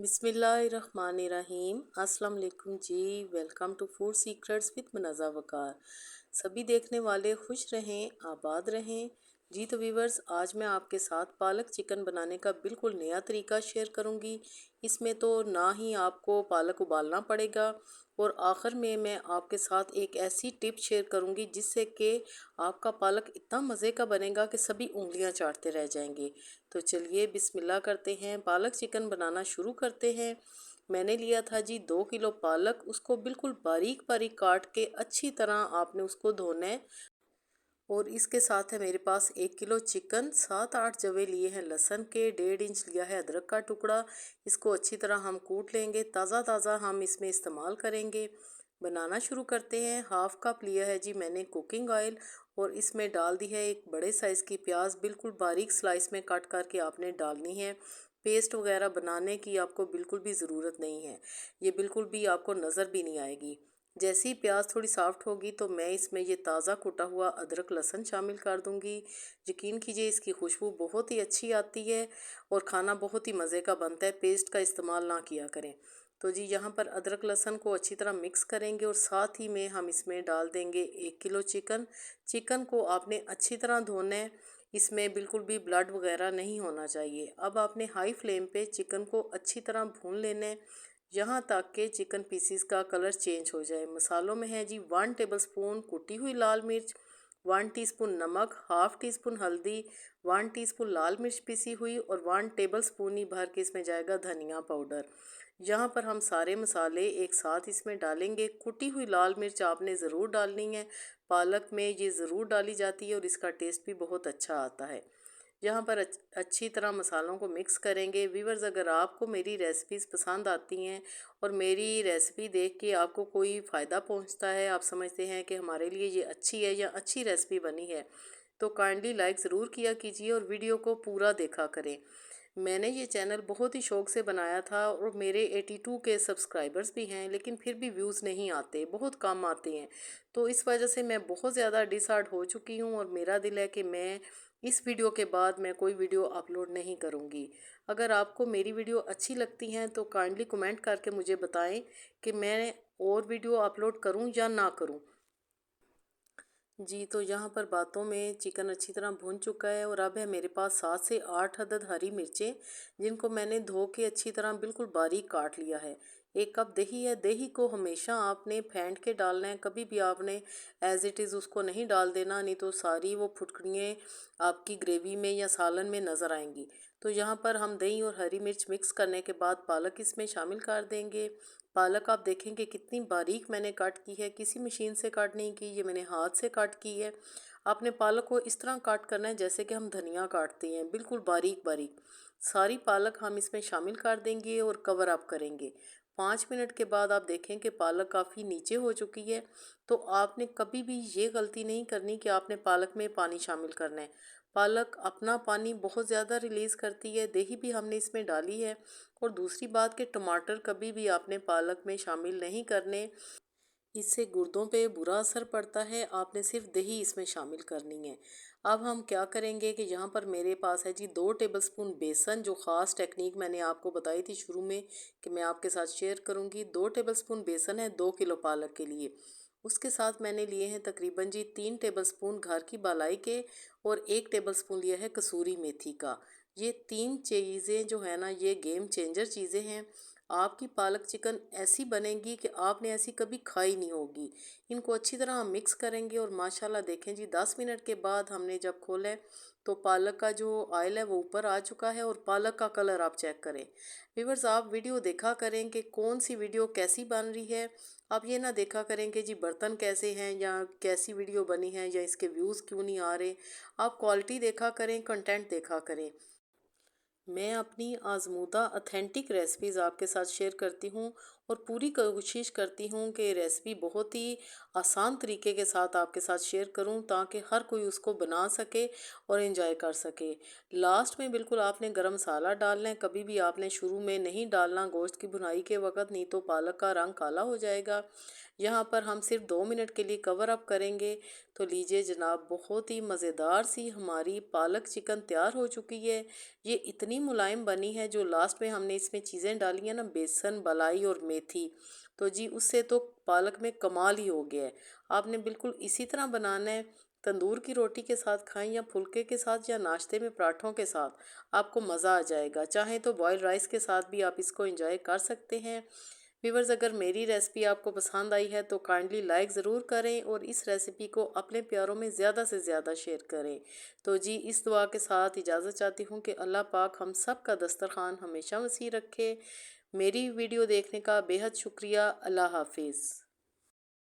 बिस्मिल्लाहिर्रहमानिर्रहीम। अस्सलाम वालेकुम जी। Welcome to food secrets with Munazza Waqar. सभी देखने वाले खुश रहें, आबाद रहें। जी तो वीवर्स, आज मैं आपके साथ पालक चिकन बनाने का बिल्कुल नया तरीका शेयर करूंगी। इसमें तो ना ही आपको पालक उबालना पड़ेगा और आखिर में मैं आपके साथ एक ऐसी टिप शेयर करूंगी जिससे कि आपका पालक इतना मज़े का बनेगा कि सभी उंगलियां चाटते रह जाएंगे। तो चलिए बिस्मिल्लाह करते हैं, पालक चिकन बनाना शुरू करते हैं। मैंने लिया था जी 2 किलो पालक। उसको बिल्कुल बारीक बारीक काट के अच्छी तरह आपने उसको धोना है। और इसके साथ है मेरे पास 1 किलो चिकन, 7-8 जवे लिए हैं लहसुन के, 1.5 इंच लिया है अदरक का टुकड़ा। इसको अच्छी तरह हम कूट लेंगे, ताज़ा ताज़ा हम इसमें इस्तेमाल करेंगे। बनाना शुरू करते हैं। हाफ कप लिया है जी मैंने कुकिंग ऑयल और इसमें डाल दी है एक बड़े साइज़ की प्याज, बिल्कुल बारीक स्लाइस में कट करके आपने डालनी है। पेस्ट वगैरह बनाने की आपको बिल्कुल भी ज़रूरत नहीं है, ये बिल्कुल भी आपको नज़र भी नहीं आएगी। जैसे ही प्याज थोड़ी सॉफ्ट होगी तो मैं इसमें ये ताज़ा कुटा हुआ अदरक लहसुन शामिल कर दूंगी। यकीन कीजिए इसकी खुशबू बहुत ही अच्छी आती है और खाना बहुत ही मज़े का बनता है। पेस्ट का इस्तेमाल ना किया करें। तो जी यहाँ पर अदरक लहसुन को अच्छी तरह मिक्स करेंगे और साथ ही में हम इसमें डाल देंगे 1 किलो चिकन। चिकन को आपने अच्छी तरह धोना है, इसमें बिल्कुल भी ब्लड वगैरह नहीं होना चाहिए। अब आपने हाई फ्लेम पे चिकन को अच्छी तरह भून लेना है, यहाँ तक कि चिकन पीसीस का कलर चेंज हो जाए। मसालों में है जी 1 टेबलस्पून कुटी हुई लाल मिर्च, 1 टीस्पून नमक, हाफ टी स्पून हल्दी, 1 टीस्पून लाल मिर्च पीसी हुई और 1 टेबलस्पून ही भर के इसमें जाएगा धनिया पाउडर। यहाँ पर हम सारे मसाले एक साथ इसमें डालेंगे। कुटी हुई लाल मिर्च आपने ज़रूर डालनी है, पालक में ये ज़रूर डाली जाती है और इसका टेस्ट भी बहुत अच्छा आता है। यहाँ पर अच्छी तरह मसालों को मिक्स करेंगे। व्यूअर्स, अगर आपको मेरी रेसिपीज़ पसंद आती हैं और मेरी रेसिपी देख के आपको कोई फ़ायदा पहुँचता है, आप समझते हैं कि हमारे लिए ये अच्छी है या अच्छी रेसिपी बनी है, तो काइंडली लाइक ज़रूर किया कीजिए और वीडियो को पूरा देखा करें। मैंने ये चैनल बहुत ही शौक़ से बनाया था और मेरे 82 के सब्सक्राइबर्स भी हैं, लेकिन फिर भी व्यूज़ नहीं आते, बहुत कम आते हैं। तो इस वजह से मैं बहुत ज़्यादा डिसहार्ट हो चुकी हूँ और मेरा दिल है कि मैं इस वीडियो के बाद मैं कोई वीडियो अपलोड नहीं करूँगी। अगर आपको मेरी वीडियो अच्छी लगती हैं तो काइंडली कमेंट करके मुझे बताएं कि मैं और वीडियो अपलोड करूँ या ना करूँ। जी तो यहाँ पर बातों में चिकन अच्छी तरह भून चुका है और अब है मेरे पास 7 से 8 अदद हरी मिर्चें, जिनको मैंने धो के अच्छी तरह बिल्कुल बारीक काट लिया है। 1 कप दही है। दही को हमेशा आपने फेंट के डालना है, कभी भी आपने एज इट इज़ उसको नहीं डाल देना, नहीं तो सारी वो फुटकड़ियाँ आपकी ग्रेवी में या सालन में नज़र आएंगी। तो यहाँ पर हम दही और हरी मिर्च मिक्स करने के बाद पालक इसमें शामिल कर देंगे। पालक आप देखेंगे कितनी बारीक मैंने काट की है, किसी मशीन से काट नहीं की, ये मैंने हाथ से काट की है। आपने पालक को इस तरह काट करना है जैसे कि हम धनिया काटते हैं, बिल्कुल बारीक बारीक। सारी पालक हम इसमें शामिल कर देंगे और कवर अप करेंगे। 5 मिनट के बाद आप देखें कि पालक काफ़ी नीचे हो चुकी है। तो आपने कभी भी ये गलती नहीं करनी कि आपने पालक में पानी शामिल करना है। पालक अपना पानी बहुत ज़्यादा रिलीज़ करती है। दही भी हमने इसमें डाली है। और दूसरी बात कि टमाटर कभी भी आपने पालक में शामिल नहीं करने, इससे गुर्दों पे बुरा असर पड़ता है। आपने सिर्फ दही इसमें शामिल करनी है। अब हम क्या करेंगे कि यहाँ पर मेरे पास है जी 2 टेबलस्पून बेसन, जो ख़ास टेक्निक मैंने आपको बताई थी शुरू में कि मैं आपके साथ शेयर करूँगी। 2 टेबलस्पून बेसन है 2 किलो पालक के लिए। उसके साथ मैंने लिए हैं तकरीबन जी 3 टेबलस्पून घर की बालाई के और 1 टेबलस्पून लिया है कसूरी मेथी का। ये 3 चीज़ें जो है ना, ये गेम चेंजर चीज़ें हैं। आपकी पालक चिकन ऐसी बनेगी कि आपने ऐसी कभी खाई नहीं होगी। इनको अच्छी तरह हम मिक्स करेंगे और माशाल्लाह देखें जी 10 मिनट के बाद हमने जब खोले तो पालक का जो ऑयल है वो ऊपर आ चुका है और पालक का कलर आप चेक करें। व्यूअर्स, आप वीडियो देखा करें कि कौन सी वीडियो कैसी बन रही है। आप ये ना देखा करें कि जी बर्तन कैसे हैं या कैसी वीडियो बनी है या इसके व्यूज़ क्यों नहीं आ रहे। आप क्वालिटी देखा करें, कंटेंट देखा करें। मैं अपनी आज़मूदा ऑथेंटिक रेसिपीज़ आपके साथ शेयर करती हूँ और पूरी कोशिश करती हूँ कि रेसिपी बहुत ही आसान तरीके के साथ आपके साथ शेयर करूँ ताकि हर कोई उसको बना सके और एंजॉय कर सके। लास्ट में बिल्कुल आपने गरम मसाला डालना है, कभी भी आपने शुरू में नहीं डालना गोश्त की भुनाई के वक़्त, नहीं तो पालक का रंग काला हो जाएगा। यहाँ पर हम सिर्फ 2 मिनट के लिए कवर अप करेंगे। तो लीजिए जनाब, बहुत ही मज़ेदार सी हमारी पालक चिकन तैयार हो चुकी है। ये इतनी मुलायम बनी है, जो लास्ट में हमने इसमें चीज़ें डाली हैं ना, बेसन, मलाई और मेथी, तो जी उससे तो पालक में कमाल ही हो गया है। आपने बिल्कुल इसी तरह बनाना है। तंदूर की रोटी के साथ खाएं या फुल्के के साथ या नाश्ते में पराठों के साथ, आपको मज़ा आ जाएगा। चाहे तो बॉयल्ड राइस के साथ भी आप इसको एंजॉय कर सकते हैं। व्यूवर्स, अगर मेरी रेसिपी आपको पसंद आई है तो काइंडली लाइक ज़रूर करें और इस रेसिपी को अपने प्यारों में ज़्यादा से ज़्यादा शेयर करें। तो जी इस दुआ के साथ इजाज़त चाहती हूँ कि अल्लाह पाक हम सब का दस्तरखान हमेशा वसी रखे। मेरी वीडियो देखने का बेहद शुक्रिया। अल्लाह हाफिज़।